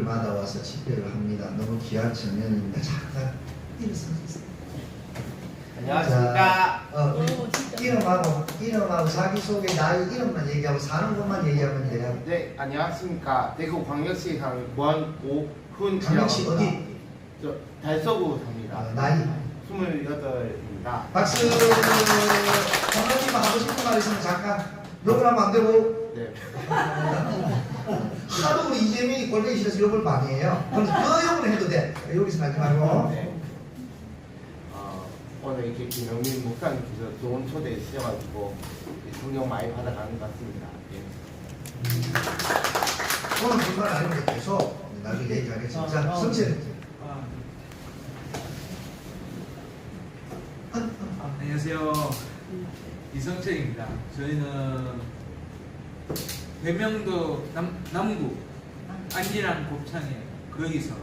마다 와서 집회를 합니다. 너무 귀한 청년입니다. 잠깐 일어서주세요. 안녕하십니까. 이름하고 자기소개, 나이, 이름만 얘기하고 사는 곳만 얘기하면 돼요. 네, 안녕하십니까. 대구광역시 사는 권오훈. 광역시 어디? 저 달서구 삽니다. 나이? 28입니다. 박수. 장관님 하고 싶은 말 있으면 잠깐. 욕을 하면 안 되고. 네. 하도 우리 이재명이 꼴보기 싫어서 욕을 많이 해요. 그래서 그 욕을 해도 돼. 여기서 하지 말고. 네. 오늘 이렇게 김영민 목사님께서 좋은 초대해 주셔가지고 존경 많이 받아가는 것 같습니다. 예. 오늘 그말 아니면 계속 나중에 얘기하겠습니다. 자, 성철. 안녕하세요. 이성철입니다. 저희는 대명도 남구 안진항 곱창에 거기서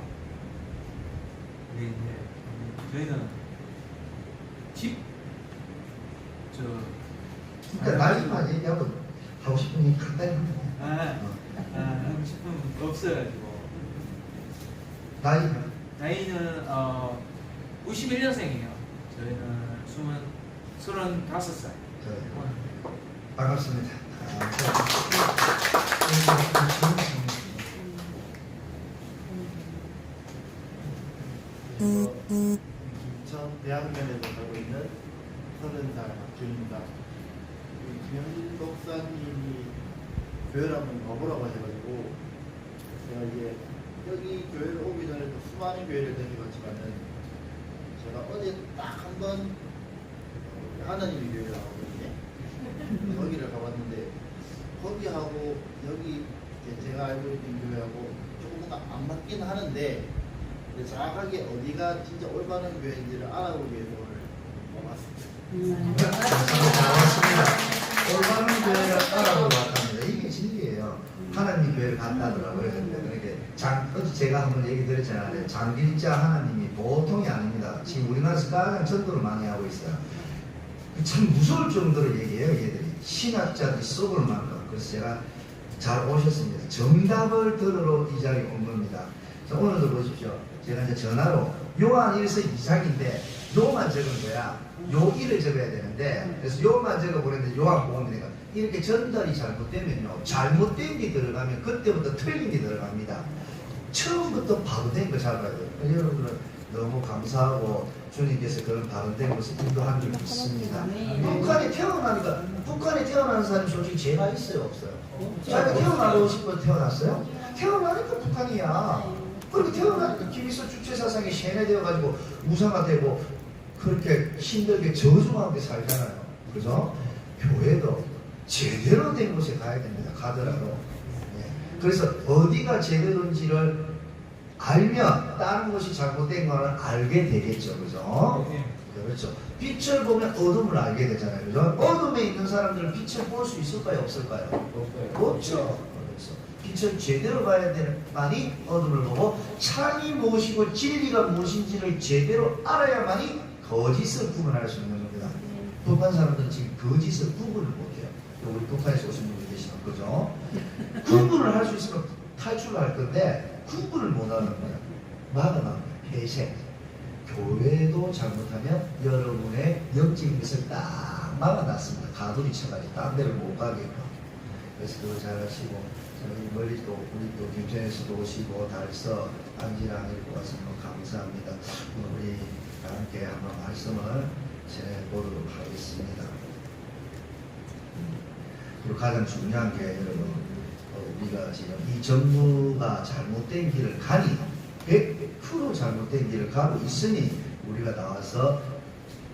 저희는 그러니까 나이만 얘기하고 하고 싶은 얘기 간단히 하고 싶은 없어가지고. 나이는 91년생이에요. 저희는 35살. 반갑습니다. 김천대학면에서 살고 있는 30살 박준입니다. 김영민 목사님이 교회를 한번 가보라고 하셔가지고 제가 이제 여기 교회를 오기 전에도 수많은 교회를 다녀봤지만은 제가 어제 딱 한 번 하나님의 교회를 가거든요. 거기를 가봤는데 거기하고 여기 제가 알고 있는 교회하고 조금 뭔가 안 맞긴 하는데 정확하게 어디가 진짜 올바른 교회인지를 알아보기 위해서 오늘 와봤습니다. 반갑습니다. 올바른 교회를 알아보고 왔답니다. 이게 진리예요. 하나님 교회를 간다더라고요. 그렇게 어제 제가 한번 얘기 드렸잖아요. 장길자 하나님이 보통이 아닙니다. 지금 우리나라에서 가장 전도를 많이 하고 있어요. 참 무서울 정도로 얘기해요. 얘들이 신학자들이 썩을 만큼. 그래서 제가 잘 오셨습니다. 정답을 들으러 이 자리에 온 겁니다. 자, 오늘도 보십시오. 제가 이제 전화로 요한 1서 2장인데 요만 적은 거야. 요 1을 적어야 되는데 그래서 요만 적어 보냈는데 요한 복음이니까 이렇게 전달이 잘못되면요, 잘못된 게 들어가면 그때부터 틀린 게 들어갑니다. 처음부터 바로 된 거 잘 봐야 돼요. 여러분들은 너무 감사하고 주님께서 그런 바로 된 것을 인도한 줄 믿습니다. 북한에 태어나니까 북한에 태어나는 사람이 솔직히 죄가 있어요, 없어요? 자기가 태어나고 싶어 태어났어요? 태어나니까 북한이야. 그렇게 태어나니까 기미서 주체사상이 세뇌되어가지고 무상화 되고 그렇게 힘들게 저주하게 살잖아요. 그래서 교회도 제대로 된 곳에 가야 됩니다. 가더라도. 그래서 어디가 제대로인지를 알면 다른 것이 잘못된 거는 알게 되겠죠. 그죠? 그렇죠. 빛을 보면 어둠을 알게 되잖아요. 그죠? 어둠에 있는 사람들은 빛을 볼 수 있을까요? 없을까요? 없죠. 빛을 제대로 봐야 되는만이 어둠을 보고 참이 무엇이고 진리가 무엇인지를 제대로 알아야만이 거짓을 구분할 수 있는 겁니다. 북한 사람들은 지금 거짓을 구분을 못해요. 우리 북한에서 오신 분들 계시면 그죠? 구분을 할 수 있으면 탈출을 할 건데 구분을 못하는 거예요. 막아나는 거예요. 폐쇄. 교회도 잘못하면 여러분의 영적인 것을 딱 막아놨습니다. 가두리 쳐가지고 딴 데를 못 가게끔. 그래서 그거 잘 하시고 저희 멀리 또 우리 또 김천에서도 오시고 달서 안지랑 읽고 와서 너무 감사합니다. 우리 함께 한번 말씀을 전해보도록 하겠습니다. 그리고 가장 중요한 게 여러분, 우리가 지금 이 정부가 잘못된 길을 가니 100% 잘못된 길을 가고 있으니 우리가 나와서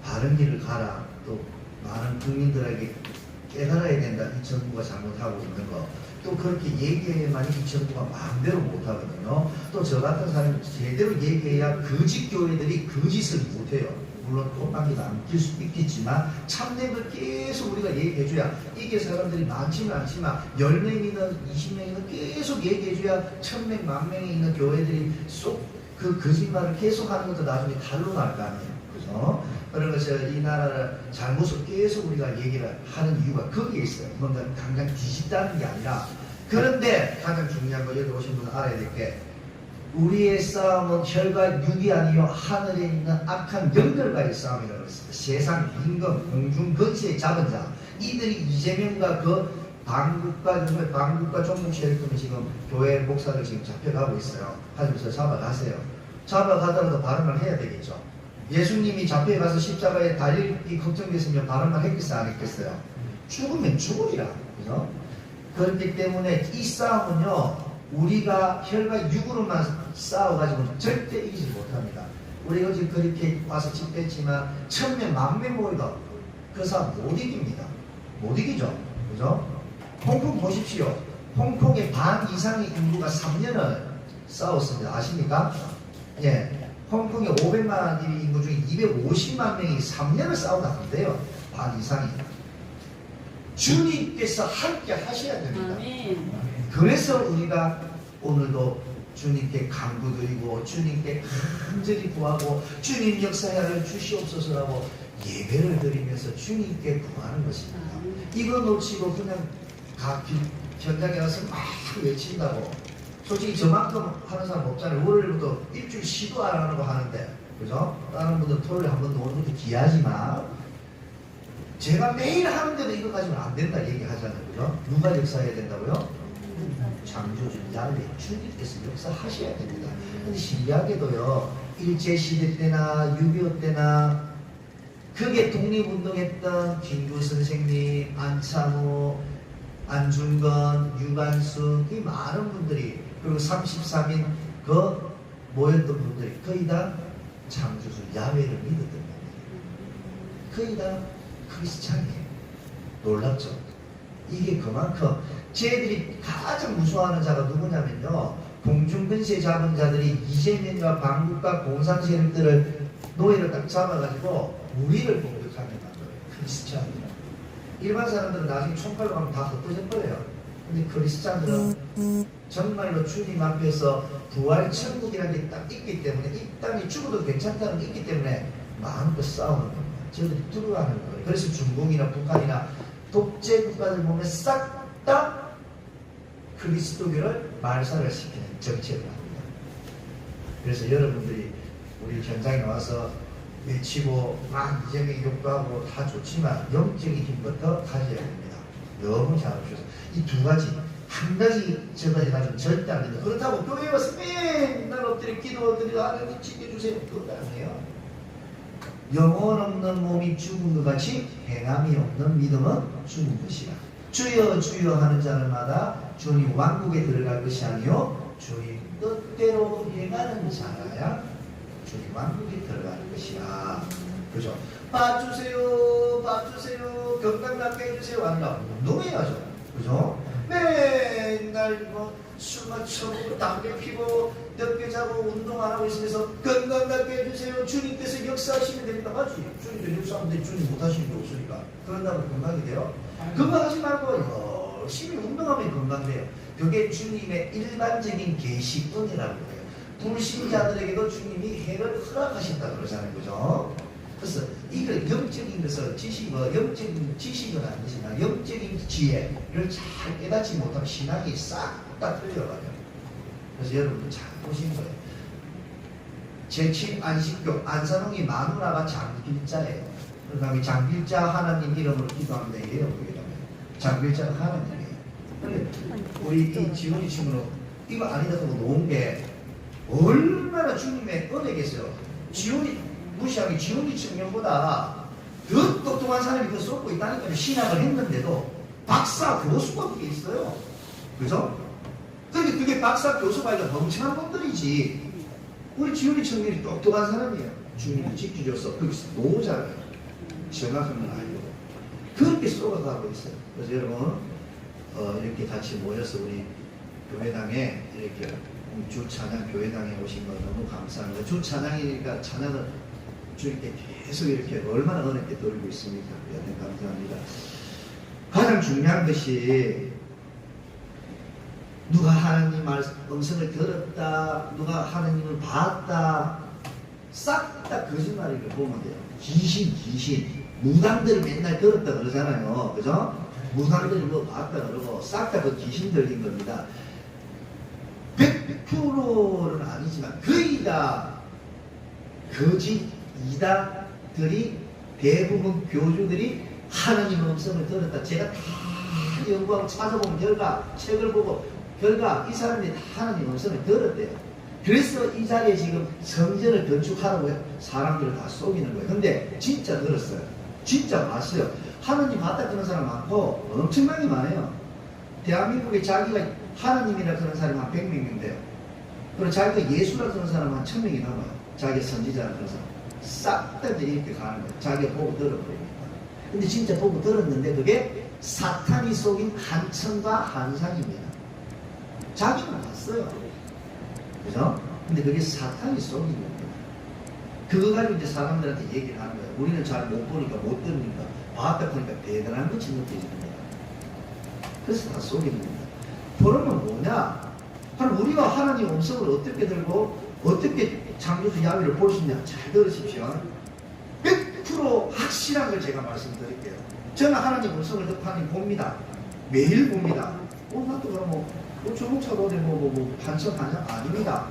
바른 길을 가라. 또 많은 국민들에게 깨달아야 된다. 이 정부가 잘못하고 있는 거. 또 그렇게 얘기해야만 이 정부가 마음대로 못하거든요. 또 저 같은 사람이 제대로 얘기해야 거짓 교회들이 거짓을 못해요. 물론 꽃방귀도 안 낄 수도 있겠지만 참된 걸 계속 우리가 얘기해줘야 이게 사람들이 많지는 않지만 10명이든 20명이든 계속 얘기해줘야 1000명, 10,000명이 있는 교회들이 쏙 그 거짓말을 계속하는 것도 나중에 탄로 날 거 아니에요. 그죠? 그런 것을 이 나라를 잘못을 계속 우리가 얘기를 하는 이유가 거기에 있어요. 뭔가 당장 뒤집다는 게 아니라. 그런데 가장 중요한 거 여기 오신 분은 알아야 될 게 우리의 싸움은 혈과 육이 아니요 하늘에 있는 악한 영들과의 싸움이라고 했습니다. 세상 임금 공중 근세에 잡은 자 이들이 이재명과 그 방국과 종북세력들은 지금 교회 목사들 지금 잡혀가고 있어요. 하면서 잡아가세요. 잡아가더라도 발언을 해야 되겠죠. 예수님이 잡혀가서 십자가에 달릴이 걱정됐으면 발언을 했겠어요? 안 했겠어요? 죽으면 죽으리라. 그죠? 그렇기 때문에 이 싸움은요, 우리가 혈과 육으로만 싸워가지고는 절대 이기지 못합니다. 우리 어제 그렇게 와서 집회했지만 1000명, 10,000명 모여도 그 싸움 못 이깁니다. 못 이기죠. 그죠? 홍콩 보십시오. 홍콩의 반 이상의 인구가 3년을 싸웠습니다. 아십니까? 예. 홍콩의 500만 인구 중에 250만 명이 3년을 싸우다는데요. 반 이상이. 주님께서 함께 하셔야 됩니다. 그래서 우리가 오늘도 주님께 간구드리고 주님께 간절히 구하고 주님 역사를 주시옵소서라고 예배를 드리면서 주님께 구하는 것입니다. 이거 놓치고 그냥 각 현장에 와서 막 외친다고. 솔직히 저만큼 하는 사람 없잖아요. 월요일부터 일주일 시도 안 하는 거 하는데, 그죠? 다른 분들 토요일 한 번 오는 것도 귀하지만 제가 매일 하는데도 이거 가지고는 안 된다 얘기하잖아요. 그죠? 누가 역사해야 된다고요? 창조주 야훼 주님께서 역사하셔야 됩니다. 근데 신기하게도요, 일제시대 때나 6.25 때나 그게 독립운동했던 김구 선생님, 안창호, 안중건, 유관순, 이 많은 분들이, 그리고 33인 그 모였던 분들이 거의 다 창조주 야훼를 믿었던 겁니다. 거의 다 크리스찬이에요. 놀랍죠? 이게 그만큼 쟤들이 가장 무서워하는 자가 누구냐면요, 공중근세 잡은 자들이 이재명과 방국과 공산 세력들을 노예를 딱 잡아가지고 우리를 공격하게 만들어요. 크리스찬이라. 일반 사람들은 나중에 총칼로 가면 다 흩어져 버려요. 근데 크리스찬들은 정말로 주님 앞에서 부활 천국이라는 게 딱 있기 때문에, 이 땅이 죽어도 괜찮다는 게 있기 때문에 마음껏 싸우는 겁니다. 저들이 뚫어가는 거예요. 그래서 중국이나 북한이나 독재 국가들 보면 싹 다 그리스도교를 말살을 시키는 정책을 합니다. 그래서 여러분들이 우리 현장에 와서 외치고 막 이재명 욕도하고 다 좋지만 영적인 힘부터 가져야 됩니다. 너무 잘 오셔서 이 두 가지, 한 가지 저거 해가지고 절대 안 됩니다. 그렇다고 교회에 와서 맨날 엎드려 기도드리고 하나님 지켜주세요. 그거 아니에요. 영혼 없는 몸이 죽은 것 같이 행함이 없는 믿음은 죽은 것이라. 주여 주여 하는 자들마다 주님 왕국에 들어갈 것이 아니요 주님 뜻대로 행하는 자라야 주님 왕국에 들어가는 것이라. 그죠? 봐주세요, 봐주세요, 건강 낫게 해주세요. 아니라 운동해야죠. 그죠? 맨날 술 마시고 담배 피고 늦게 자고 운동 안 하고 있으면서 건강 낫게 해주세요. 주님께서 역사하시면 됩니다. 맞지? 주님께서 역사하는데 주님 못하시는 게 없으니까. 그런다고 건강이 돼요? 그거 하지 말고 열심히 운동하면 건강돼요. 그게 주님의 일반적인 계시뿐이라고 해요. 불신자들에게도 주님이 해를 허락하신다 그러잖아요. 그죠? 그래서 이걸 영적인 것을 영적인 지식은 아니지만 영적인 지혜를 잘 깨닫지 못하면 신앙이 싹 다 틀려가요. 그래서 여러분 잘 보시는 거예요. 제 친 안식교 안산홍이 마누라가 장길자예요. 그러니까 장길자 하나님 이름으로 기도하면 되게요. 장길자가 하나님이에요. 우리 이 지훈이 친구는 이거 아니다고 놓은 게 얼마나 주님의 은혜겠어요. 지훈이 무시하기 지훈이 청년보다 더 똑똑한 사람이 그 쏟고 있다니까요. 신학을 했는데도 박사 교수가 그게 있어요. 그죠? 근데 그게 박사 교수가 아니라 멍청한 분들이지. 우리 지훈이 청년이 똑똑한 사람이에요. 주님이 지켜줘서 거기서 너무 잘해요. 정확한 건 아니고 그렇게 쏟아가고 있어요. 그래서 여러분 이렇게 같이 모여서 우리 교회당에 이렇게 주 찬양 교회당에 오신 거 너무 감사합니다. 주 찬양이니까 찬양을 주님께 계속 이렇게 얼마나 어렵게 돌리고 있습니까? 네, 감사합니다. 가장 중요한 것이 누가 하나님 음성을 들었다, 누가 하나님을 봤다, 싹 다 거짓말이를 보면 돼요. 귀신, 무당들이 맨날 들었다 그러잖아요. 그죠? 무당들이 뭐 봤다 그러고 싹 다 그 귀신 들린 겁니다. 100%는 아니죠. 있지만 거의 다 거짓 이단들이 대부분 교주들이 하나님 음성을 들었다. 제가 다 연구하고 찾아본 결과, 책을 보고 결과 이 사람들이 다 하나님 음성을 들었대요. 그래서 이 자리에 지금 성전을 건축하라고 사람들을 다 속이는 거예요. 근데 진짜 들었어요. 진짜 봤어요. 하나님 맞다 그런 사람 많고 엄청나게 많아요. 대한민국에 자기가 하나님이라 그런 사람이 한 100명이 돼요. 그리고 자기가 예수라 그런 사람 한 1000명이 넘어요. 자기 선지자라 그런 사람. 싹 다 이렇게 가는 거예요. 자기가 보고 들어버립니다. 근데 진짜 보고 들었는데 그게 사탄이 속인 한천과 한상입니다. 자기는 봤어요. 그죠? 근데 그게 사탄이 속인 겁니다. 그거 가지고 이제 사람들한테 얘기를 하는 거예요. 우리는 잘 못 보니까 못 들으니까 봤다 보니까 대단한 것이 느껴지는 거예요. 그래서 다 속이는 겁니다. 그러면 뭐냐? 하나님, 우리가 하나님 음성을 어떻게 들고 어떻게 창조주 야훼를 볼 수 있냐? 잘 들으십시오. 100% 확실한 걸 제가 말씀드릴게요. 저는 하나님 음성을 듣고 하나님 봅니다. 매일 봅니다. 나도 그럼 뭐 주목차도 어디 반성하냐? 아닙니다.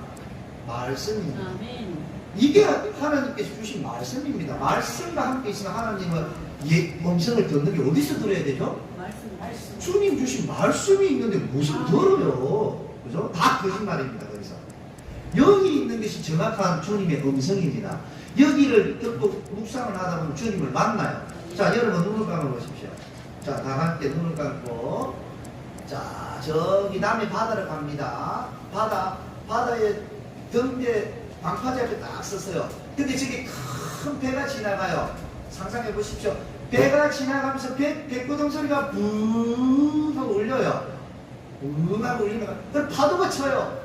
말씀입니다. 아멘. 이게 하나님께서 주신 말씀입니다. 말씀과 함께 있으면 하나님은 음성을 듣는 게 어디서 들어야 되죠? 말씀. 주님 주신 말씀이 있는데 무슨 들어요? 그죠? 다 거짓말입니다. 거기서 여기 있는 것이 정확한 주님의 음성입니다. 여기를 듣고 묵상을 하다 보면 주님을 만나요. 자, 여러분 눈을 감아보십시오. 자, 다 함께 눈을 감고, 자, 저기 남해 바다를 갑니다. 바다에 등대 방파제 앞에 딱 섰어요. 근데 저기 큰 배가 지나가요. 상상해 보십시오. 배가 지나가면서 배구동 소리가 붕 하고 울려요. 붕 하고 울리면 그걸 파도가 쳐요.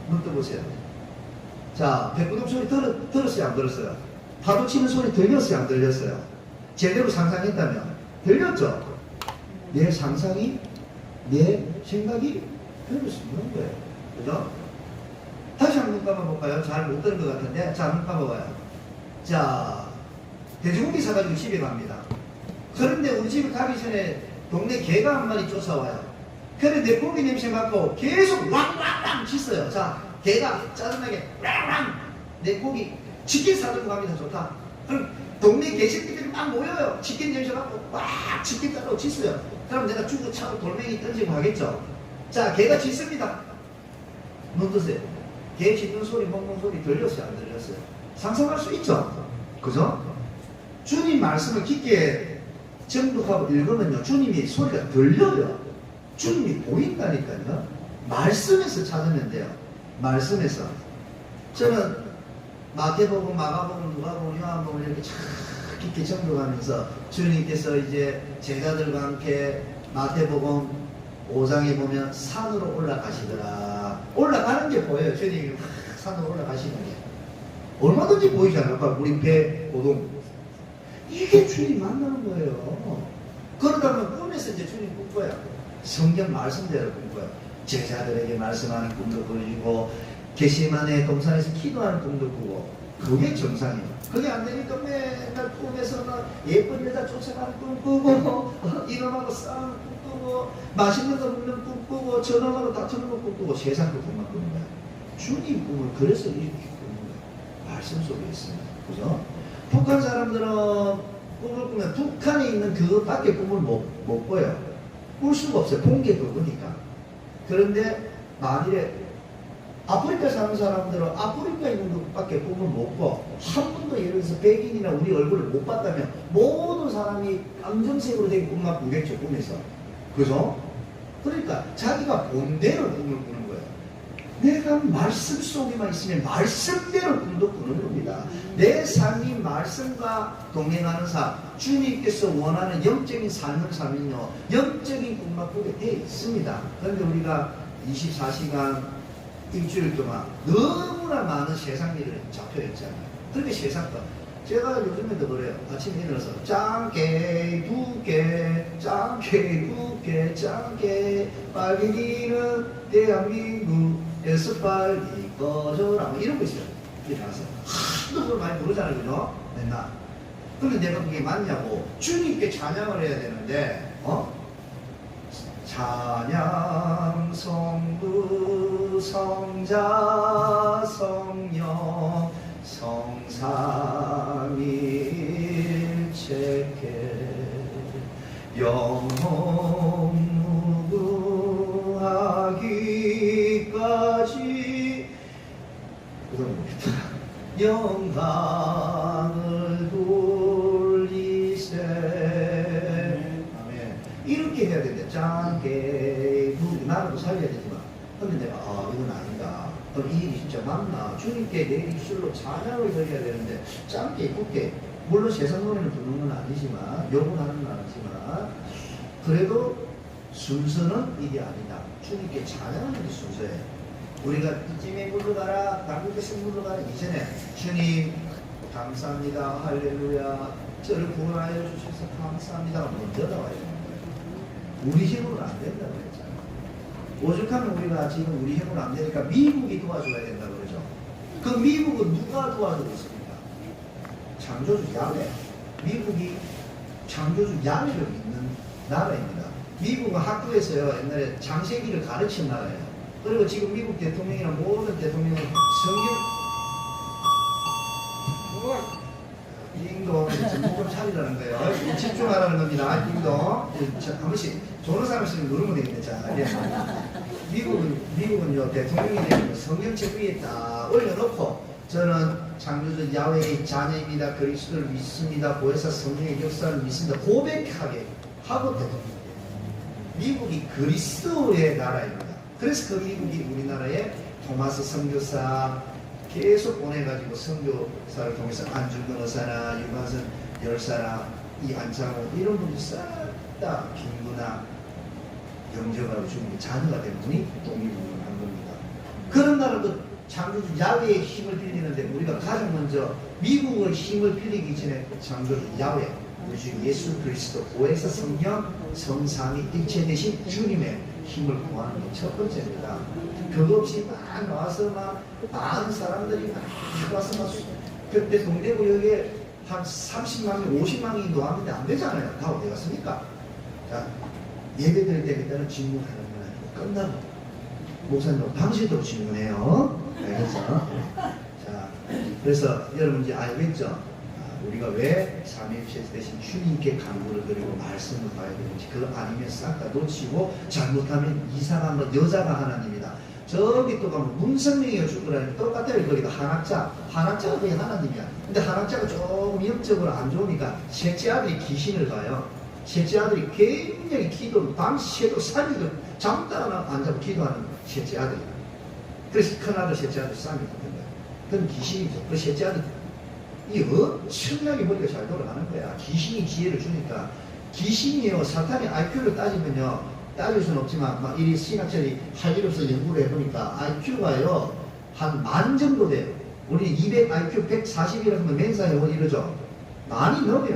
눈 떠보세요. 자, 배구동 소리 들었어요? 안 들었어요? 파도 치는 소리 들렸어요? 안 들렸어요? 제대로 상상했다면 들렸죠? 내 상상이, 내 생각이 들을 수 있는 거예요. 그죠? 다시 한번 감아볼까요? 잘 못 들은 것 같은데. 자, 한번 감아봐요. 자, 돼지고기 사가지고 집에 갑니다. 그런데 우리 집에 가기 전에 동네 개가 한 마리 쫓아와요. 그런데 내 고기 냄새 맡고 계속 왕왕왕 짖어요. 자, 개가 짜증나게 왕왕 내 고기 치킨 사들고 갑니다. 좋다. 그럼 동네 개새끼들이 막 모여요. 치킨 냄새 맡고 와 치킨 따라고 짖어요. 그럼 내가 죽어 차고 돌멩이 던지고 하겠죠. 자, 개가 짖습니다. 눈 뜨세요. 개 짖는 소리, 먹는 소리 들렸어요? 안 들렸어요? 상상할 수 있죠? 그죠? 주님 말씀을 깊게 정독하고 읽으면요, 주님이 소리가 들려요. 주님이 보인다니까요. 말씀에서 찾으면 돼요. 말씀에서. 저는 마태복음, 마가복음, 누가복음, 요한복음 이렇게 참 깊게 정독하면서 주님께서 이제 제자들과 함께 마태복음 5장에 보면 산으로 올라가시더라. 올라가는 게 보여요. 주님이 산으로 올라가시는 게. 얼마든지 보이지 않을까? 우리 배, 고동. 이게 주님 만나는 거예요. 그러다 보면 꿈에서 이제 주님 꿈꿔요. 성경 말씀대로 꿈꿔요. 제자들에게 말씀하는 꿈도 꾸시고, 게시만의 동산에서 기도하는 꿈도 꾸고, 그게 정상이에요. 그게 안 되니까 맨날 꿈에서 예쁜 여자 쫓아가는 꿈 꾸고, 이놈하고 싸우는 꿈 꾸고, 맛있는 거 먹는 꿈 꾸고, 저놈하고 다투는 거 꿈 꾸고, 세상 꿈만 꾸는 거야. 주님 꿈을 그래서 이렇게 꾸는 거야. 말씀 속에 있습니다. 그죠? 북한 사람들은 꿈을 꾸면 북한에 있는 그것밖에 꿈을 못 꿔요. 꿀 수가 없어요. 본 게 그거니까. 그런데 만일에 아프리카 사는 사람들은 아프리카에 있는 것밖에 꿈을 못 꿔. 한 번도 예를 들어서 백인이나 우리 얼굴을 못 봤다면 모든 사람이 감정색으로 된 꿈만 꾸겠죠. 꿈에서. 그죠? 그러니까 자기가 본 대로 꿈을 꾸는 거예요. 내가 말씀 속에만 있으면 말씀대로 꿈도 꾸는 겁니다. 내 삶이 말씀과 동행하는 삶, 주님께서 원하는 영적인 삶을 살면요, 영적인 꿈만 꾸게 돼 있습니다. 그런데 우리가 24시간 일주일 동안 너무나 많은 세상 일을 잡혀 있잖아요. 그렇게 세상 것. 제가 요즘에도 그래요. 아침에 일어나서 짱게 두게 짱게 두게 짱게 빨갱이는 대한민국에서 빨리 꺼져라 이러고 있어요. 일어나서 하도 그걸 많이 부르잖아요. 그죠? 맨날. 그런데 내가 그게 맞냐고. 주님께 찬양을 해야 되는데 찬양 성부 성자 성령 성삼일체계 영원 무궁하기까지 영광을 돌리세. 아멘. 이렇게 해야 된대. 짱게 나라도 살려야 되지만 근데 내가 이건 아니다. 그럼 이 일이 진짜 맞나? 주님께 내 입술로 찬양을 드려야 되는데 짧게 굵게 물론 세상 노래는 부르는 건 아니지만 요구하는 건 아니지만 그래도 순서는 이게 아니다. 주님께 찬양하는 게 순서예요. 우리가 이쯤에 물러가라 남국에서 물러가라 이전에 주님 감사합니다 할렐루야 저를 구원하여 주셔서 감사합니다 먼저 나와야 되는 거예요. 우리 힘으로는 안 된다고 그랬잖아요. 오죽하면 우리가 지금 우리 힘으로 안 되니까 미국이 도와줘야 된다고 그러죠. 그 미국은 누가 도와주고 있습니까? 창조주 야훼. 미국이 창조주 야훼를 믿는 나라입니다. 미국은 학교에서요 옛날에 장세기를 가르친 나라예요. 그리고 지금 미국 대통령이나 모든 대통령은 성경 딩동 정신 차리라는 거예요. 집중하라는 겁니다. 딩동 한 번씩 좋은 사람 있으면 누르면 되겠다. 미국은요 대통령이 되면 성경책 위에 딱 올려놓고 저는 창조주 야훼의 자녀입니다. 그리스도를 믿습니다. 보혜사 성령의 역사를 믿습니다. 고백하게 하고 대통령이에요. 미국이 그리스도의 나라입니다. 그래서 그 미국이 우리나라에 토마스 선교사 계속 보내가지고 선교사를 통해서 안중근 의사나 유관선 열사나 이 안창호 이런 분들 싹 다 김구나 영접하고 주님의 자녀가 된 분이 독립운동을 한 겁니다. 그런 나라도 창조주 야훼의 힘을 빌리는데 우리가 가장 먼저 미국의 힘을 빌리기 전에 창조주 야훼 우리 주 예수 그리스도 보혜사 성령 성삼위 일체 되신 주님의 힘을 구하는 게 첫 번째입니다. 그거 없이 막 나와서 막 많은 사람들이 막 와서 막 그때 동대구역에 한 30만 명, 50만 명이 노하는데 안 되잖아요. 다 어디 갔습니까? 자, 예배 드릴 때 그때는 질문하는 건 아니고 끝나고 목사님 당신도 질문해요. 알겠죠? 자, 그래서 여러분 이제 알겠죠? 우리가 왜 삼위일체 대신 주님께 간구를 드리고 말씀을 봐야 되는지 그거 아니면 싹 다 놓치고 잘못하면 이상한 뭐 여자가 하나님이다. 저기 또 가면 문성명이어 죽으라니 똑같아요. 거기다 한학자가 거의 하나님이야. 근데 한학자가 조금 영적으로 안 좋으니까 셋째 아들이 귀신을 봐요. 셋째 아들이 굉장히 기도 밤새도 살리도 잠 따라 안 자고 기도하는 셋째 아들이야. 그래서 큰아들 셋째 아들 싸움이 붙는 거야. 그건 귀신이죠. 그 셋째 아들 이 엄청나게 머리가 잘 돌아가는 거야. 귀신이 기회를 주니까. 귀신이요 사탄이 IQ를 따지면요 따질 수는 없지만 막 이 신학자들이 할 일 없어 연구를 해보니까 IQ가요 한 만 정도 돼요. 우리 200 IQ 140이라고 하면 멘사에 이러죠. 많이 넘어요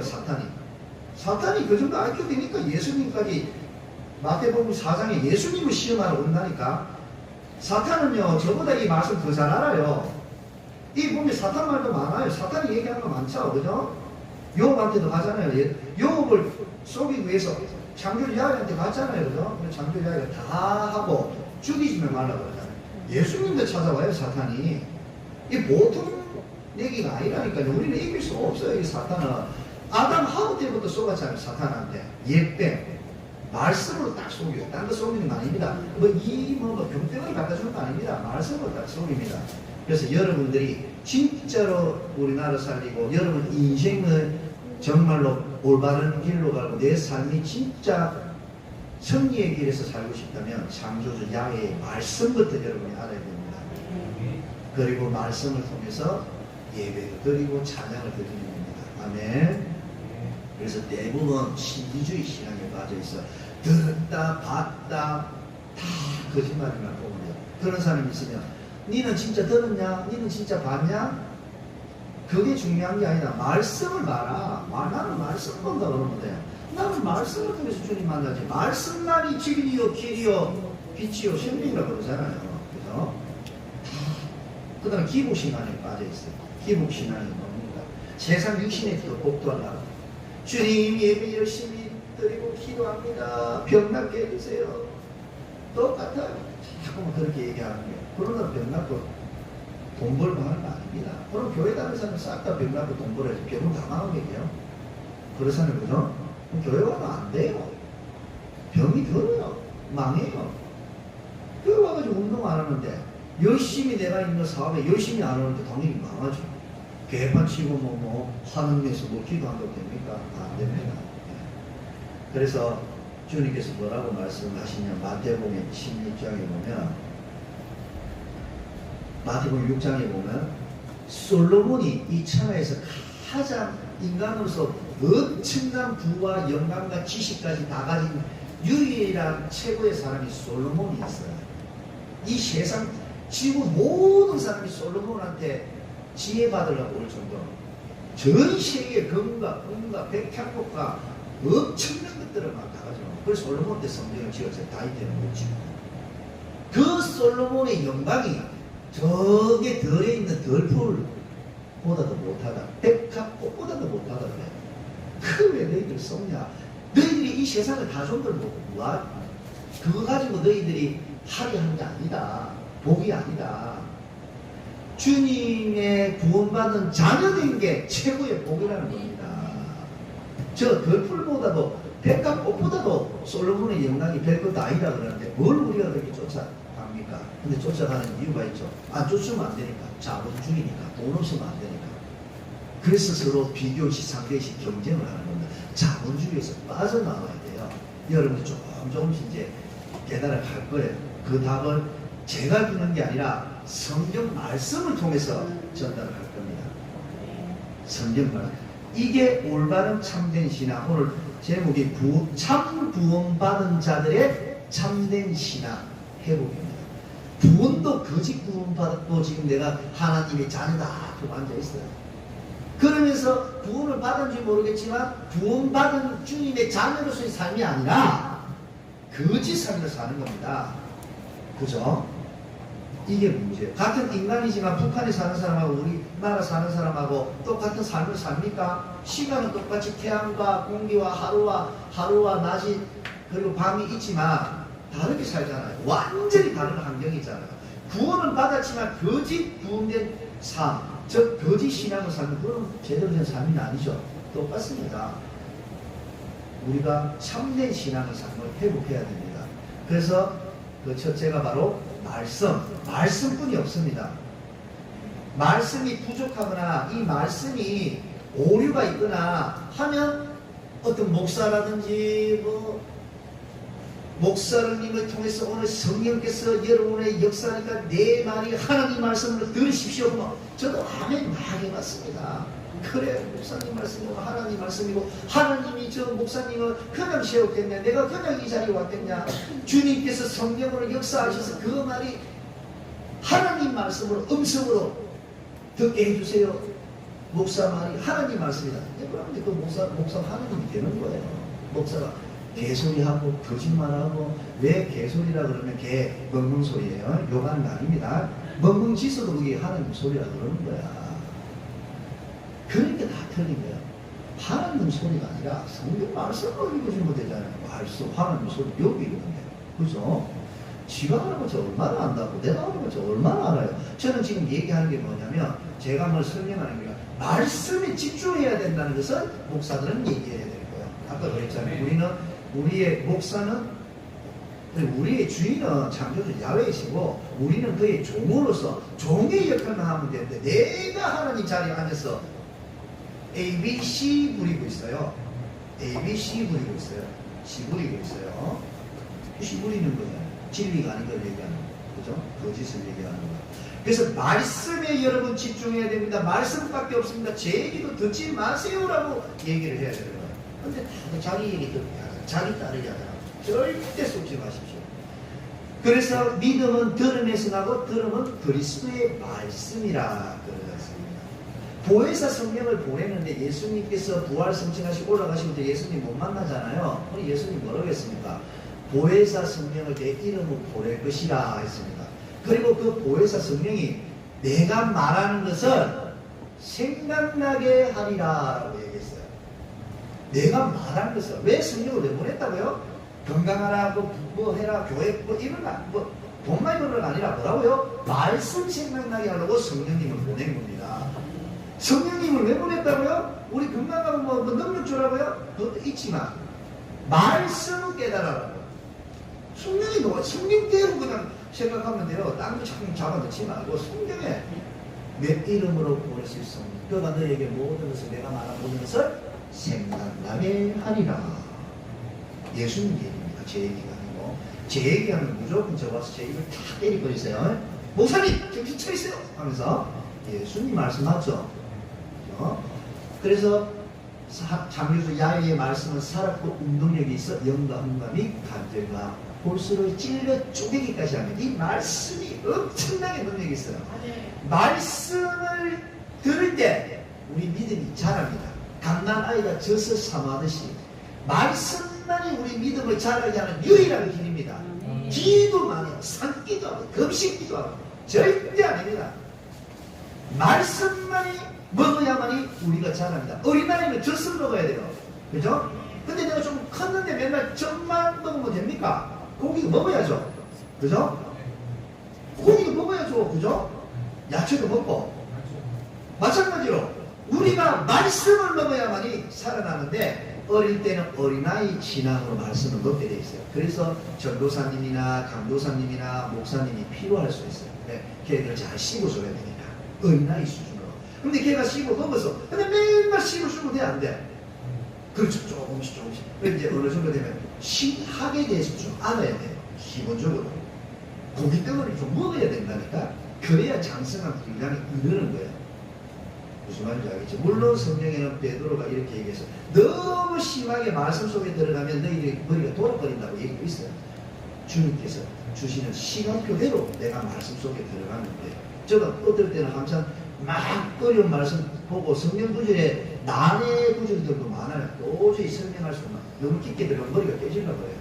사탄이 그 정도 IQ 되니까 예수님까지 마태복음 4장에 예수님을 시험하러 온다니까. 사탄은요 저보다 이 말씀 더 잘 알아요. 이 보면 사탄 말도 많아요. 사탄이 얘기하는 거 많죠. 그죠? 요업한테도 가잖아요. 요업을 쏘기 위해서 창조주 야훼한테 갔잖아요. 그죠? 창조주 야훼가 다 하고 죽이지 말라고 그러잖아요. 예수님도 찾아와요. 사탄이. 이 보통 얘기가 아니라니까요. 우리는 이길 수 없어요. 이 사탄은. 아담 하우 때부터 쏘았잖아요. 사탄한테. 예배. 말씀으로 딱 속여요. 딴 거 속이는 거 아닙니다. 뭐 병병을 갖다 주는 거 아닙니다. 말씀으로 딱 속입니다. 그래서 여러분들이 진짜로 우리나라 살리고 여러분 인생을 정말로 올바른 길로 가고 내 삶이 진짜 승리의 길에서 살고 싶다면 창조주 야훼의 말씀부터 여러분이 알아야 됩니다. 그리고 말씀을 통해서 예배를 드리고 찬양을 드리는 겁니다. 아멘. 그래서 대부분 신비주의 신앙에 빠져 있어. 들었다 봤다 다 거짓말이만 보면 그런 사람이 있으면 니는 진짜 들었냐? 니는 진짜 봤냐? 그게 중요한 게 아니라 말씀을 봐라. 나는 말씀 본다 그러면 돼요. 나는 말씀을 통해서 주님 만나지. 말씀만이 진리요 길이요 빛이요 생명이라고 그러잖아요. 그래서 그 다음에 기복신앙에 빠져 있어요. 기복신앙이 뭡니까? 세상 육신에 더 복도하려고 주님 예배 열심히 드리고 기도합니다. 병 낫게 해주세요. 똑같아요. 자꾸 그렇게 얘기하는 거예요. 그러다 병 낳고 돈 벌고 하는 거 아닙니다. 그럼 교회 다니는 사람 싹 다 병 낳고 돈 벌어야지. 병은 다 망하겠네요. 그렇잖아요. 그죠? 그럼 교회 가면 안 돼요. 병이 들어요. 망해요. 교회 와가지고 운동 안 하는데 열심히 내가 있는 사업에 열심히 안 하는데 당연히 망하죠. 개판 치고 하는 데서 뭐 기도한다고 됩니까? 안 됩니다. 그래서 주님께서 뭐라고 말씀하시냐, 마태복음 16장에 보면, 마태복음 6장에 보면 솔로몬이 이 천하에서 가장 인간으로서 엄청난 부와 영광과 지식까지 다 가진 유일한 최고의 사람이 솔로몬이었어요. 이 세상 지구 모든 사람이 솔로몬한테 지혜 받으려고 올 정도로 전 세계 금과 은과 백향목과 엄청난 것들을 막 다 가지고, 그래서 솔로몬 때 성경을 지었어요. 다윗에는 못 지고. 그 솔로몬의 영광이 저게 덜에 있는 덜풀보다도 못하다. 백합꽃보다도 못하다 그래. 그왜 너희들 썩냐? 너희들이 이 세상을 다 준 걸 뭐야? 그거 가지고 너희들이 할애하는 게 아니다. 복이 아니다. 주님의 구원받은 자녀된 게 최고의 복이라는 겁니다. 저 덜풀보다도 백합꽃보다도 솔로몬의 영광이 별것도 아니다 그러는데 뭘 우리가 그렇게 쫓아갑니까? 근데 쫓아가는 이유가 있죠. 안 쫓으면 안 되니까. 자본주의니까. 돈 없으면 안 되니까. 그래서 서로 비교시 상대시 경쟁을 하는 겁니다. 자본주의에서 빠져나와야 돼요. 여러분들 조금씩 이제 깨달아 갈 거예요. 그 답은 제가 주는 게 아니라 성경 말씀을 통해서 전달을 할 겁니다. 성경 말씀. 이게 올바른 참된 신앙. 오늘 제목이 참 구원받은 자들의 참된 신앙 회복입니다. 구원도 거짓 구원받았고 지금 내가 하나님의 자녀다 하고 앉아있어요. 그러면서 구원을 받은지 모르겠지만 구원받은 주님의 자녀로서의 삶이 아니라 거짓 삶을 사는 겁니다. 그죠? 이게 문제예요. 같은 인간이지만 북한에 사는 사람하고 우리나라 사는 사람하고 똑같은 삶을 삽니까? 시간은 똑같이 태양과 공기와 하루와 낮이 그리고 밤이 있지만 다르게 살잖아요. 완전히 다른 환경이잖아요. 구원을 받았지만 거짓 구원된 삶, 즉 거짓 신앙을 살면 그건 제대로 된 삶이 아니죠. 똑같습니다. 우리가 참된 신앙의 삶을 회복해야 됩니다. 그래서 그 첫째가 바로 말씀뿐이 없습니다. 말씀이 부족하거나 이 말씀이 오류가 있거나 하면 어떤 목사라든지 목사님을 통해서 오늘 성령께서 여러분의 역사니까 내 말이 하나님 말씀을 들으십시오. 저도 아멘 막 해봤습니다. 그래 목사님 말씀이고 하나님 말씀이고 하나님이 저 목사님을 그냥 세웠겠냐, 내가 그냥 이 자리에 왔겠냐. 주님께서 성령으로 역사하셔서 그 말이 하나님 말씀으로 음성으로 듣게 해주세요. 목사 말이 하나님 말씀이다. 그런데 그 목사가 하나님이 되는 거예요. 목사가 개소리하고 거짓말하고, 왜 개소리라 그러면 개 멍멍 소리예요. 욕하는 거 아닙니다. 멍멍 짓어도 그게 하나님 소리라 그러는 거야. 그러니까 다 틀린 거예요. 하나님 소리가 아니라 성경 말씀으로 읽어주면 되잖아요. 말씀, 하나님 소리 여기 읽는데, 그죠? 지가 하는 거 저 얼마나 안다고, 내가 하는 거 저 얼마나 알아요. 저는 지금 얘기하는 게 뭐냐면, 제가 뭘 설명하는 게 말씀에 집중해야 된다는 것을 목사들은 얘기해야 되는 거예요. 아까 그랬잖아요. 우리의 목사는, 우리의 주인은 창조주 야훼이시고 우리는 그의 종으로서 종의 역할만 하면 되는데, 내가 하나님 자리에 앉아서 ABC 부리고 있어요. ABC 부리고 있어요. C 부리고 있어요. C 부리는 거잖아요. 진리가 아닌 걸 얘기하는 거예요. 그죠? 거짓을 얘기하는 거예요. 그래서 말씀에 여러분 집중해야 됩니다. 말씀밖에 없습니다. 제 얘기도 듣지 마세요라고 얘기를 해야 되는 거예요. 근데 다들 자기 얘기 듣게 하잖아요. 자기 따르게 하잖아요. 절대 속지 마십시오. 그래서 믿음은 들음에서 나고 들음은 그리스도의 말씀이라 그러셨습니다. 보혜사 성령을 보내는데 예수님께서 부활 성취하시고 올라가시면서 예수님 못 만나잖아요. 그럼 예수님 뭐라고 했습니까? 보혜사 성령을 내 이름으로 보낼 것이라 했습니다. 그리고 그 보혜사 성령이 내가 말하는 것을 생각나게 하리라 라고 얘기했어요. 내가 말하는 것을. 왜 성령을 내보냈다고요? 건강하라, 뭐 해라, 교회, 이런 거, 돈 많이 벌어가 아니라 뭐라고요? 말씀 생각나게 하려고 성령님을 보낸 겁니다. 성령님을 왜 보냈다고요? 우리 건강하고 뭐 능력 주라고요? 그것도 있지만 말씀을 깨달으라고. 성령이 뭐 성령대로 그냥 생각하면 돼요. 딴거 자꾸 잡아넣지 말고 성경에 내 이름으로 보낼 수 있어. 그가 너에게 모든 것을 내가 말한 모든 것을 생각나게 하리라. 예수님 얘기입니다. 제 얘기가 아니고. 제 얘기하면 무조건 저 와서 제 입을 다 때리버리세요. 목사님 정신 차리세요 하면서 예수님 말씀 맞죠? 그래서 장유수 야외의 말씀은 살았고 운동력이 있어 영과 흥감이 간절과 볼수록 찔려 쪼개기까지 하면 이 말씀이 엄청나게 능력이 있어요. 말씀을 들을 때 우리 믿음이 자랍니다. 갓난 아이가 젖을 사모하듯이 말씀만이 우리 믿음을 자라게 하는 유일한 길입니다. 기도 많이 하고 산기도 하고 금식기도 하고 절대 아닙니다. 말씀만이 먹어야만이 우리가 자랍니다. 어린아이는 젖을 먹어야 돼요. 그죠? 근데 내가 좀 컸는데 맨날 젖만 먹으면 됩니까? 고기 먹어야죠. 그죠? 고기도 먹어야죠. 그죠? 야채도 먹고. 마찬가지로 우리가 말씀을 먹어야만이 살아나는데 어릴 때는 어린아이 신앙으로 말씀을 먹게 돼 있어요. 그래서 전도사님이나 강도사님이나 목사님이 필요할 수 있어요. 걔들 잘 씹어줘야 되니까. 어린아이 수준으로. 근데 걔가 씹어 먹어서 근데 맨날 씹어주면 돼? 안 돼? 그렇죠. 조금씩. 그런데 이제 어느 정도 되면 신학에 대해서 좀 알아야 돼요. 기본적으로. 고기 덩어리 좀 먹어야 된다니까. 그래야 장성한 분량이 이르는 거예요. 무슨 말인지 알겠죠? 물론 성경에는 베드로가 이렇게 얘기해서 너무 심하게 말씀 속에 들어가면 너희들이 머리가 돌아버린다고 얘기하고 있어요. 주님께서 주시는 시간표대로 내가 말씀 속에 들어가는데 저는 어떨 때는 한참 막 어려운 말씀 보고 성경 구절에 난해 구절들도 많아요. 도저히 설명할 수 없는 너무 깊게 들어가면 머리가 깨질라 그래요.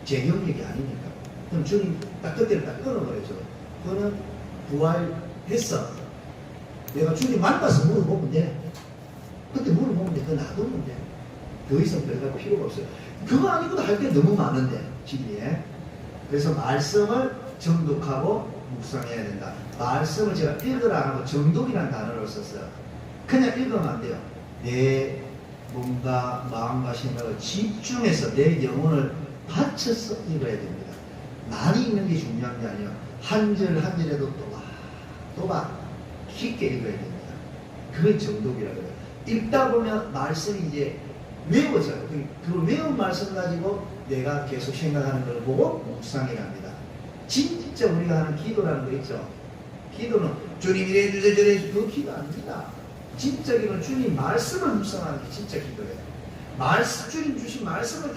제 경력이 아니니까. 그럼 주님 딱 그때를 딱 끊어버려죠. 그거는 부활했어. 내가 주님 만나서 물어보면 돼. 그때 물어보면 돼. 그거 놔두면 돼. 더 이상 들어갈 필요가 없어요. 그거 아니고도 할 게 너무 많은데 진리에. 그래서 말씀을 정독하고 묵상해야 된다. 말씀을 제가 읽으라 안 하고 정독이라는 단어를 썼어요. 그냥 읽으면 안 돼요. 내 몸과 마음과 생각을 집중해서 내 영혼을 바쳐서 읽어야 됩니다. 많이 읽는 게 중요한 게 아니에요. 한 절 한 절에도 또봐 깊게 읽어야 됩니다. 그걸 정독이라고 해요. 읽다 보면 말씀이 이제 외워져요. 그걸 외운 말씀 가지고 내가 계속 생각하는 걸 보고 묵상해 갑니다. 진짜 우리가 하는 기도라는 거 있죠. 기도는 주님 이래 주세요 저래 주세요. 그 기도 아닙니다. 진짜 기도는 주님 말씀을 묵상하는 게 진짜 기도예요. 주님 주신 말씀을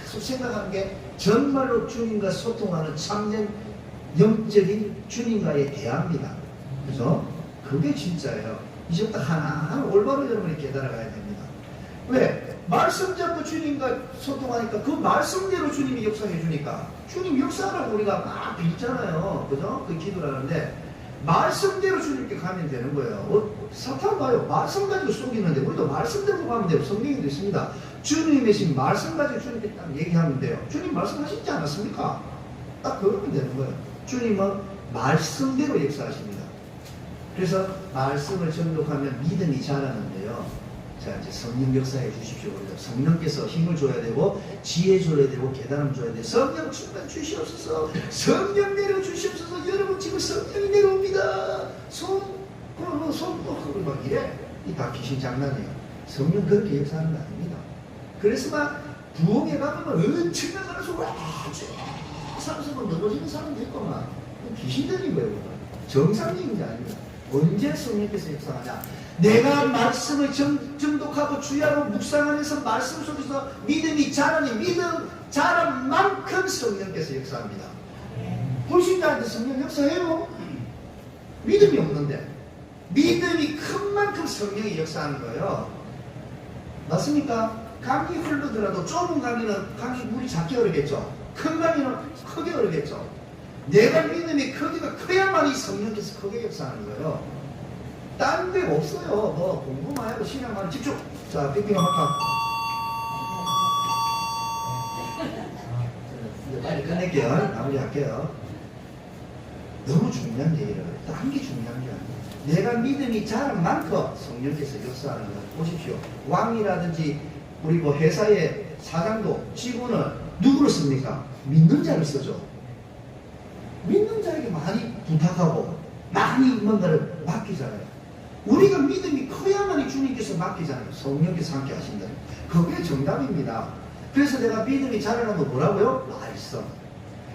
계속 생각하는 게 정말로 주님과 소통하는 참된 영적인 주님과의 대화입니다. 그죠? 그게 진짜예요. 이제부터 하나하나 올바로 여러분이 깨달아가야 됩니다. 왜? 말씀 잡고 주님과 소통하니까 그 말씀대로 주님이 역사해 주니까 주님 역사하라고 우리가 막 빌잖아요. 그죠? 그 기도라는데 말씀대로 주님께 가면 되는 거예요. 사탄 봐요. 말씀 가지고 속이는데 우리도 말씀대로 가면 돼요. 성경에도 있습니다. 주님의 신 말씀 가지고 주님께 딱 얘기하면 돼요. 주님 말씀하시지 않았습니까? 딱 그러면 되는 거예요. 주님은 말씀대로 역사하십니다. 그래서 말씀을 정독하면 믿음이 자라는데요. 자, 이제 성령 역사해 주십시오. 성령께서 힘을 줘야 되고 지혜 줘야 되고 깨달음 줘야 돼. 성령 충만 주시옵소서. 성령 내려 주시옵소서. 여러분 지금 성령이 내려옵니다. 손 막 이래. 이 다 귀신 장난이에요. 성령 그렇게 역사하는 거 아닙니다. 그래서 막 부흥에 가면 엄청난 거라서 와 사람은 넘어지는 사람도 있고만 귀신 들린 거예요. 정상적인 게 아닙니다. 언제 성령께서 역사하냐? 내가 말씀을 정독하고 주야로 묵상하면서 말씀 속에서 믿음이 자라니 믿음 자란 만큼 성령께서 역사합니다. 불신자한테 성령 역사해요? 믿음이 없는데 믿음이 큰 만큼 성령이 역사하는 거예요. 맞습니까? 강이 흐르더라도 좁은 강이 물이 작게 흐르겠죠. 큰 강이는 크게 흐르겠죠. 내가 믿음이 크기가 커야만이 성령께서 크게 역사하는 거예요. 딴 데 없어요. 뭐 공부만 하고 신앙만 집중. 자, 삐삐가 할까? 이제 빨리 끝낼게요. 마무리할게요. 너무 중요한 얘기를 해요. 딴 게 중요한 게 아니에요. 내가 믿음이 자란 만큼 성령께서 역사하는 거 보십시오. 왕이라든지 우리 뭐 회사의 사장도 직원은 누구를 씁니까? 믿는 자를 쓰죠. 믿는 자에게 많이 부탁하고 많이 뭔가를 맡기잖아요. 우리가 믿음이 커야만이 주님께서 맡기잖아요. 성령께서 함께 하신다. 그게 정답입니다. 그래서 내가 믿음이 자라는 거 뭐라고요?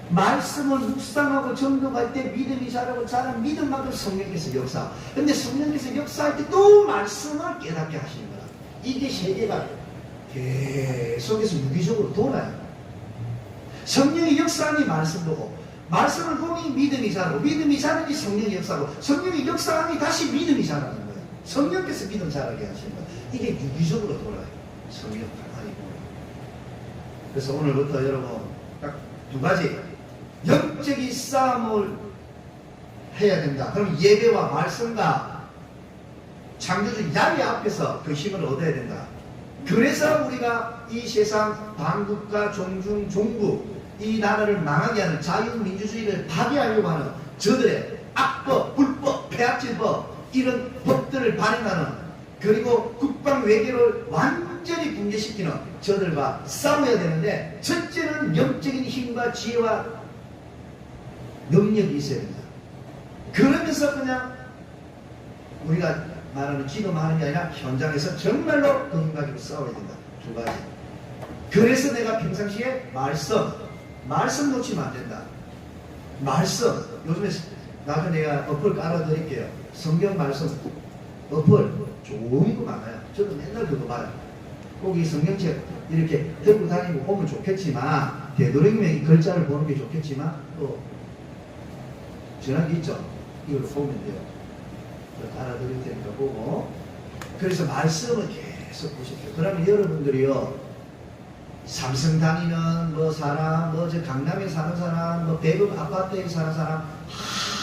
말씀을 묵상하고 전도할 때 믿음이 자라고 자란 믿음만큼 성령께서 역사. 근데 성령께서 역사할 때 또 말씀을 깨닫게 하시는 거야. 이게 세계가 계속해서 유기적으로 돌아요. 성령의 역사하니 말씀 보고, 말씀을 보니 믿음이 자라고, 믿음이 자라니 성령의 역사고, 성령의 역사하니 다시 믿음이 자라는 거예요. 성령께서 믿음 자라게 하시는 거예요. 이게 유기적으로 돌아요. 성령 가만히 보면. 그래서 오늘부터 여러분 딱 두 가지 영적인 싸움을 해야 된다. 그럼 예배와 말씀과 창조주 야훼 앞에서 그 힘을 얻어야 된다. 그래서 우리가 이 세상 반국가 종중 종부 이 나라를 망하게 하는 자유민주주의를 파괴하려고 하는 저들의 악법, 불법, 폐악질법 이런 법들을 발행하는, 그리고 국방 외교를 완전히 붕괴시키는 저들과 싸워야 되는데, 첫째는 영적인 힘과 지혜와 능력이 있어야 된다. 그러면서 그냥 우리가 말하는 기도만 하는 게 아니라 현장에서 정말로 그 힘 가지고 싸워야 된다. 두 가지. 그래서 내가 평상시에 말씀 놓치면 안 된다. 말씀. 요즘에 나중에 내가 어플 깔아드릴게요. 성경 말씀 어플 좋은 거 많아요. 저도 맨날 그거 봐요. 거기 성경책 이렇게 들고 다니고 보면 좋겠지만, 되도록이면 이 글자를 보는 게 좋겠지만, 또 전화기 있죠? 이걸 보면 돼요. 깔아드릴 테니까 보고. 그래서 말씀을 계속 보십시오. 그러면 여러분들이요, 삼성 다니는 뭐 사람, 뭐 저 강남에 사는 사람, 뭐 대북 아파트에 사는 사람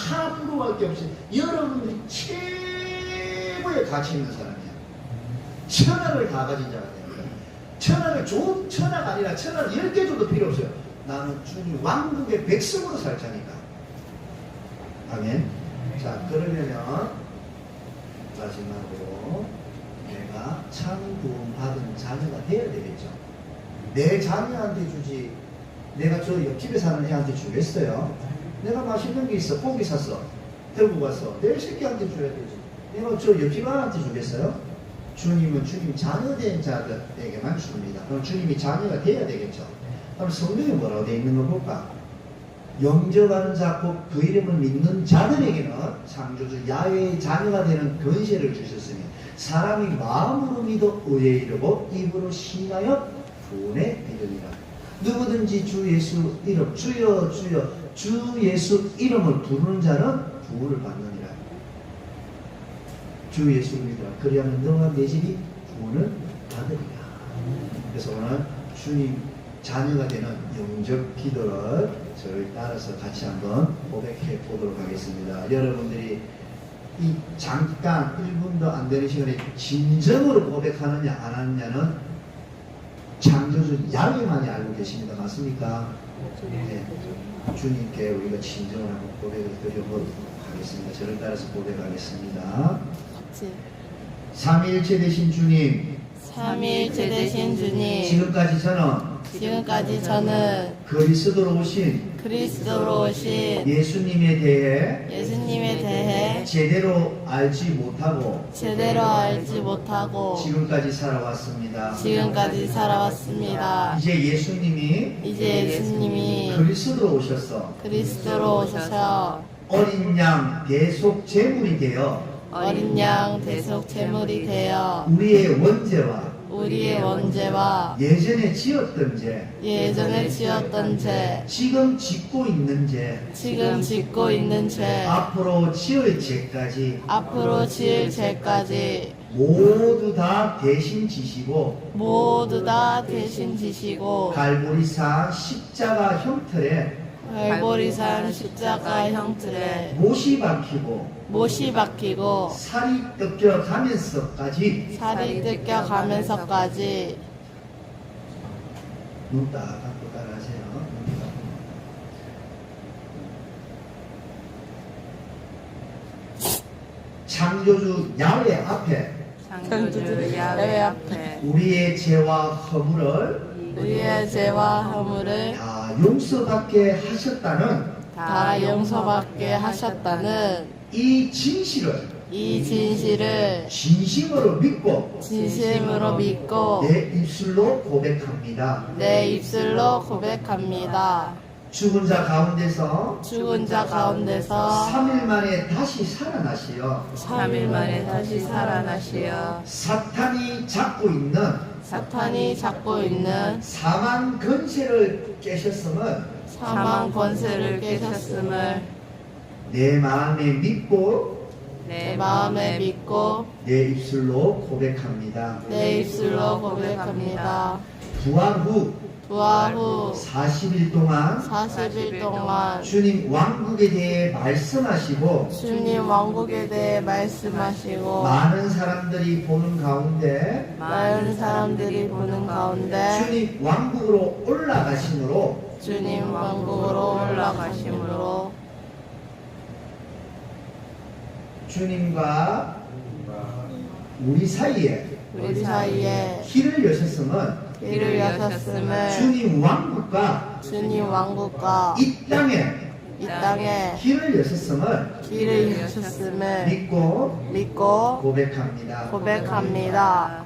하나 부러워할 게 없이 여러분들이 최고의 가치 있는 사람이야. 천하를 다 가진 자가 됩니다. 천하를 좋은 천하가 아니라 천하를 10개 줘도 필요 없어요. 나는 주님 왕국의 백성으로 살 자니까. 아멘. 자, 그러면 마지막으로 내가 참 구원받은 자녀가 되어야 되겠죠. 내 자녀한테 주지, 내가 저 옆집에 사는 애한테 주겠어요? 내가 맛있는 게 있어, 고기 샀어, 들고 가서 내 새끼한테 줘야 되지. 내가 저 옆집 아한테 주겠어요? 주님은 주님 자녀된 자들에게만 줍니다. 그럼 주님이 자녀가 돼야 되겠죠. 그럼 성경에 뭐라고 되어 있는 거 볼까? 영접하는 자, 곧 그 이름을 믿는 자들에게는 창조주 야훼의 자녀가 되는 권세를 주셨으니 사람이 마음으로 믿어 의에 이르고 입으로 신하여 구원에 이르리라. 누구든지 주 예수 이름, 주여 주여 주 예수 이름을 부르는 자는 구원을 받느니라. 주 예수를 믿으라. 그리하면 너와 내 집이 구원을 받으리라. 그래서 오늘 주님 자녀가 되는 영접 기도를 저를 따라서 같이 한번 고백해 보도록 하겠습니다. 여러분들이 이 잠깐 1분도 안 되는 시간에 진정으로 고백하느냐 안 하느냐는 창조주 야훼만이 알고 계십니다. 맞습니까? 네. 주님께 우리가 진정을 한번 고백을 드려보도록 하겠습니다. 저를 따라서 고백하겠습니다. 삼위일체 되신 주님, 삼위일체 되신 주님, 지금까지 저는 그리스도로 오신 예수님에 대해 제대로 알지 못하고 지금까지 살아왔습니다. 이제 예수님이 그리스도로 오셔서 어린 양 대속 제물이 되어 우리의 원죄와 예전에 지었던 죄, 지금 짓고 있는 죄, 앞으로 지을 죄까지 모두 다 대신 지시고 갈보리산 십자가 형틀에 못이 박히고 살이 뜯겨가면서까지 눈 딱 감고 따라하세요. 창조주 야훼 앞에 창조주 야훼 앞에 우리의 죄와 허물을 우리의 죄와 허물을 다 용서받게 하셨다는 다 용서받게 하셨다는 이 진실을 이 진실을 진심으로 믿고 진심으로 믿고 내 입술로 고백합니다. 내 입술로 고백합니다. 죽은 자 가운데서 죽은 자 가운데서 3일 만에 다시 살아나시어 3일 만에 다시 살아나시어 사탄이 잡고 있는 사탄이 잡고 있는 사망 권세를 깨셨음을 사망 권세를 깨셨음을 내 마음에 믿고 내 마음에 믿고 내 입술로 고백합니다. 내 입술로 고백합니다. 부활 후 부활 후 40일 동안 40일 동안 주님 왕국에 대해 말씀하시고 주님 왕국에 대해 말씀하시고 많은 사람들이 보는 가운데 많은 사람들이 보는 가운데 주님 왕국으로 올라가심으로 주님 왕국으로 올라가심으로 주님과 우리 사이에 우리 사이에 길을 여셨음은 길을 여셨음을 주님 왕국과 주님 왕국과 이 땅에 이 땅에 길을 여셨음을 길을 여셨음을 믿고 믿고 고백합니다. 고백합니다.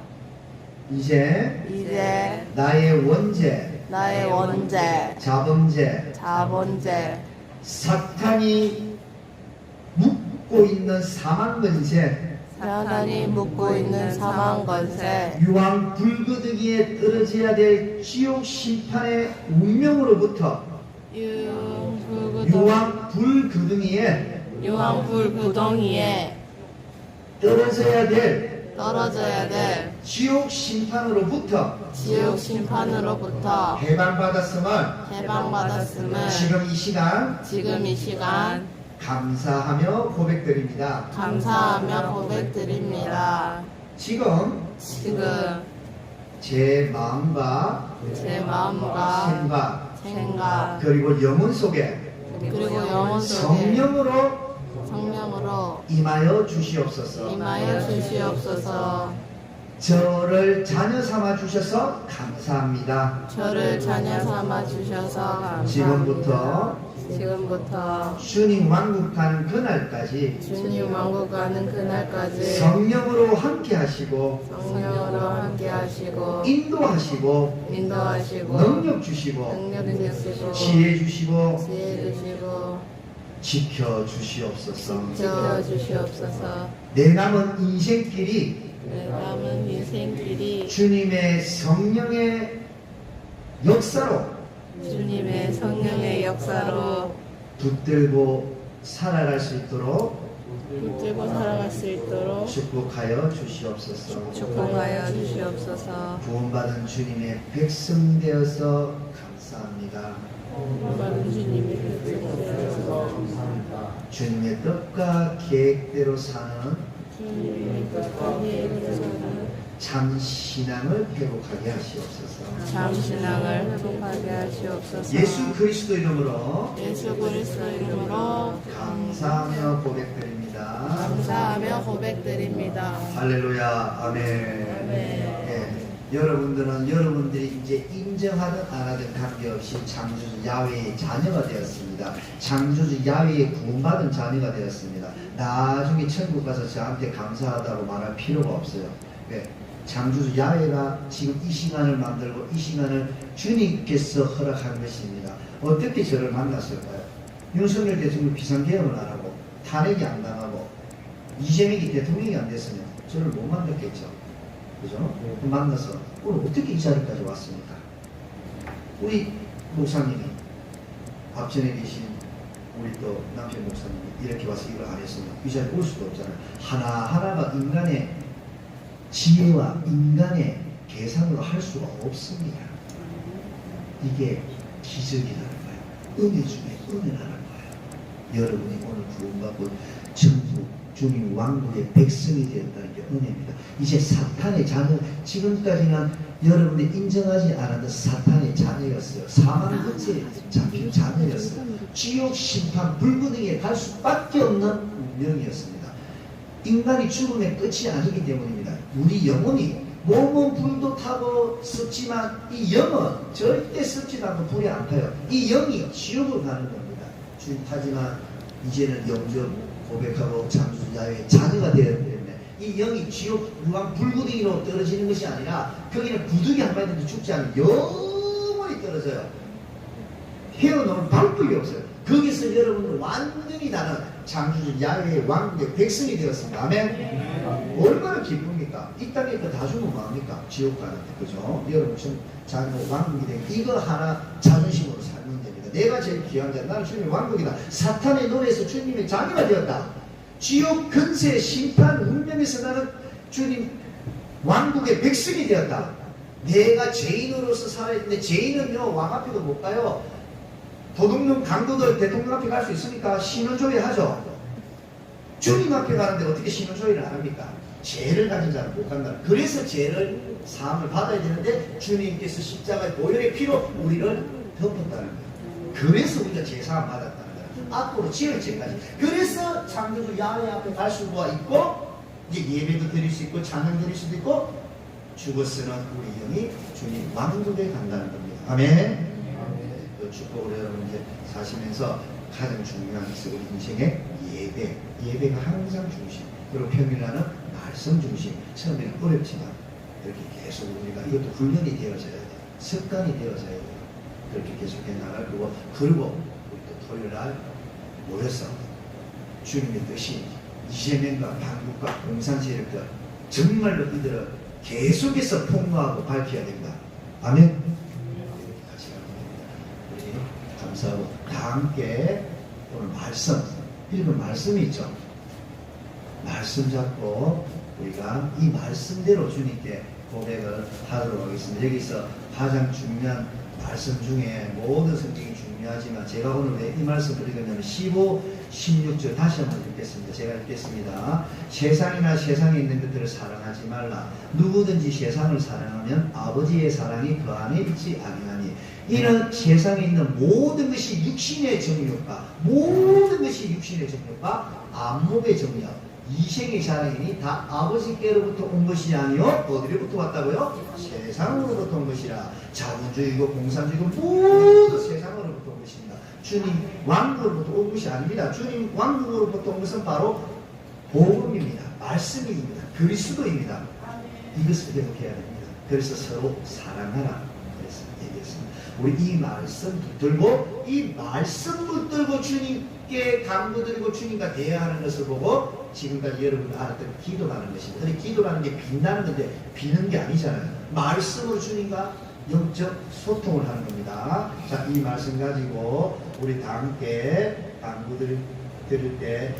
이제 이제 나의 원죄, 나의 원죄, 자범죄, 자본죄, 사탄이 묶고 있는 사망권세, 사탄이 묻고 있는 사망 권세, 유황 불거두기에 떨어져야 될 지옥 심판의 운명으로부터 유황 불거둥이에 유황불 구덩이에 떨어져야 될 떨어져야 될 지옥 심판으로부터 지옥 심판으로부터 해방받았음을 해방받았음을 지금 이 시간 지금 이 시간 감사하며 고백드립니다. 감사하며 고백드립니다. 지금 지금 제 마음과 제 마음과 생각 생각 그리고 영혼 속에 그리고 영혼 속에 성령으로 성령으로 임하여 주시옵소서. 임하여 주시옵소서. 저를 자녀 삼아 주셔서 감사합니다. 저를 자녀 삼아 주셔서 감사합니다. 지금부터 주님 왕국 가는 그날까지 주님 왕국 가는 그날까지 성령으로 함께 하시고 성령으로 함께 하시고 인도하시고 인도하시고 능력 주시고 능력 주시고 지혜 주시고 지혜 주시고 지켜 주시옵소서. 지켜 주시옵소서. 내 남은 인생길이 내 남은 인생길이 주님의 성령의 역사로 주님의 성령의 역사로 붙들고 살아갈 수 있도록 붙들고 살아갈 수 있도록 축복하여 주시옵소서. 축복하여 주시옵소서. 구원받은 주님의 백성 되어서 감사합니다. 받은 주님의 백성되어서 주님의 뜻과 계획대로 사는 주님의 뜻과 계획대로 사는 참 신앙을 회복하게 하시옵소서. 참 신앙을 회복하게 하시옵소서. 예수 그리스도 이름으로 예수 그리스도 이름으로 감사하며 고백드립니다. 감사하며 고백드립니다. 할렐루야. 아멘. 예, 여러분들은 여러분들이 이제 인정하든 안 하든 관계없이 창조주 야훼의 자녀가 되었습니다. 창조주 야훼의 구원받은 자녀가 되었습니다. 나중에 천국 가서 저한테 감사하다고 말할 필요가 없어요. 예, 창조주 야훼가 지금 이 시간을 만들고 이 시간을 주님께서 허락한 것입니다. 어떻게 저를 만났을까요? 윤석열 대통령 비상계엄을 안 하고 탄핵이 안 당하고 이재명이 대통령이 안 됐으면 저를 못 만났겠죠. 그죠? 만나서 오늘 어떻게 이 자리까지 왔습니까? 우리 목사님이 앞전에 계신 우리 또 남편 목사님이 이렇게 와서 이걸 안 했으면 이 자리에 올 수도 없잖아요. 하나하나가 인간의 지혜와 인간의 계산으로 할 수가 없습니다. 이게 기적이라는 거예요. 은혜 중에 은혜라는 거예요. 여러분이 오늘 구원받고 전부 주님 왕국의 백성이 되었다는 게 은혜입니다. 이제 사탄의 자녀, 지금까지는 여러분이 인정하지 않았던 사탄의 자녀였어요. 사망 근처에 잡힌 자녀였어요. 지옥 심판 불구덩이에 갈 수밖에 없는 운명이었습니다. 인간이 죽음의 끝이 아니기 때문입니다. 우리 영혼이 몸은 불도 타고 썩지만 이 영은 절대 썩지도 않고 불이 안 타요. 이 영이 지옥을 가는 겁니다. 하지만 이제는 영접 고백하고 창조자의 자녀가 되었기 때문에 이 영이 지옥 무한 불구덩이로 떨어지는 것이 아니라 거기는 구덩이 한 마디도 죽지 않는 영원히 떨어져요. 헤어놓을 방법이 없어요. 거기서 여러분은 완전히 다른 창조주 야훼의 왕국의 백성이 되었습니다. 아멘. 얼마나 기쁩니까? 이 땅에 거 다 주면 뭐합니까? 지옥 가는데, 그죠? 여러분 지금 자녀 왕국이 되면 이거 하나 자존심으로 살면 됩니다. 내가 제일 귀한 자, 나는 주님의 왕국이다. 사탄의 노래에서 주님의 자녀가 되었다. 지옥 근세 심판 운명에서 나는 주님 왕국의 백성이 되었다. 내가 죄인으로서 살아있는데 죄인은요 왕 앞에도 못 가요. 도둑놈 강도들 대통령 앞에 갈 수 있으니까 신원조회 하죠. 주님 앞에 가는데 어떻게 신원조회를 안 합니까? 죄를 가진 자는 못 간다. 그래서 죄를 사함을 받아야 되는데 주님께서 십자가의 보혈의 피로 우리를 덮었다는 거예요. 그래서 우리가 죄사함 받았다는 거예요. 앞으로 지을 죄까지. 그래서 창조주 야훼 앞에 갈 수가 있고 이제 예배도 드릴 수 있고 찬양 드릴 수도 있고 죽었으나 우리 영이 주님 왕국에 간다는 겁니다. 아멘. 그 축복을 여러분 이제 사시면서 가장 중요한 것은 우리 인생의 예배. 예배가 항상 중심. 그리고 평일날은 말씀 중심. 처음에는 어렵지만 이렇게 계속 우리가 이것도 훈련이 되어져야 돼요. 습관이 되어져야 돼요. 그렇게 계속해 나갈 거고, 그리고 우리 또 토요일날 모여서 주님의 뜻이 이재명과 한국과 공산세력들 정말로 이들을 계속해서 폭로하고 밝혀야 됩니다. 아멘. 이렇게 같이 가는 겁니다. 우리 감사하고 다 함께 오늘 말씀 읽은 말씀이 있죠. 말씀 잡고 우리가 이 말씀대로 주님께 고백을 하도록 하겠습니다. 여기서 가장 중요한 말씀 중에 모든 성경이 중요하지만 제가 오늘 왜 이 말씀을 읽었냐면 15, 16절 다시 한번 읽겠습니다. 제가 읽겠습니다. 세상이나 세상에 있는 것들을 사랑하지 말라. 누구든지 세상을 사랑하면 아버지의 사랑이 그 안에 있지 아니하니 이는 세상에 있는 모든 것이 육신의 정욕과 모든 것이 육신의 정욕과 안목의 정욕 이생의 자랑이니 다 아버지께로부터 온 것이 아니요 어디로부터 왔다고요? 세상으로부터 온 것이라. 자본주의고 공산주의고 모두 세상으로부터 온 것입니다. 주님 왕국으로부터 온 것이 아닙니다. 주님 왕국으로부터 온 것은 바로 복음입니다. 말씀입니다. 그리스도입니다. 이것을 계속해야 됩니다. 그래서 서로 사랑하라. 그래서 얘기했습니다. 우리 이 말씀 붙들고 이 말씀 붙들고 주님께 간구드리고 주님과 대화하는 것을 보고 지금까지 여러분이 알았던 기도라는 것입니다. 근데 기도라는 게 빛나는 건데 비는 게 아니잖아요. 말씀으로 주님과 영적 소통을 하는 겁니다. 자, 이 말씀 가지고 우리 다 함께 간구드릴 때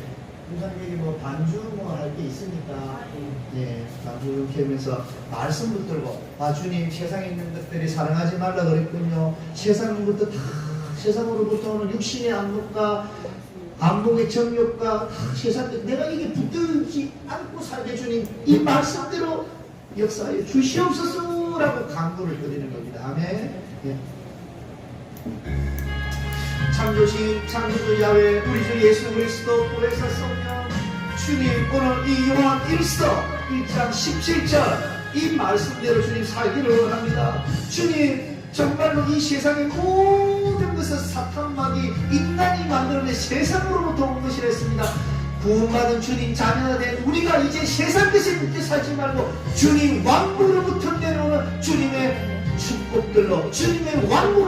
우선님이 뭐 반주 뭐 할 게 있으니까 예, 반주 이렇게 하면서 말씀 붙들고 주님 세상에 있는 것들이 사랑하지 말라 그랬군요. 세상으로부터 다 세상으로부터 오는 육신의 안목과 안목의 정욕과 세상 내가 이게 붙들지 않고 살게 주님 이 말씀대로 역사하여 주시옵소서라고 간구를 드리는 겁니다. 아멘. 예. 창조신 창조주 야훼 우리 주 예수 그리스도 보혜사 성령 주님 오늘 이 요한 1서 1장 17절 이 말씀대로 주님 살기를 원합니다. 주님 정말로 이 세상의 모든 것은 사탄막이 인간이 만들어낸 세상으로부터 온 것이라 했습니다. 구원받은 주님 자녀가 된 우리가 이제 세상 것에 붙여 살지 말고 주님 왕국으로부터 내려오는 주님의 축복들로 주님의 왕국의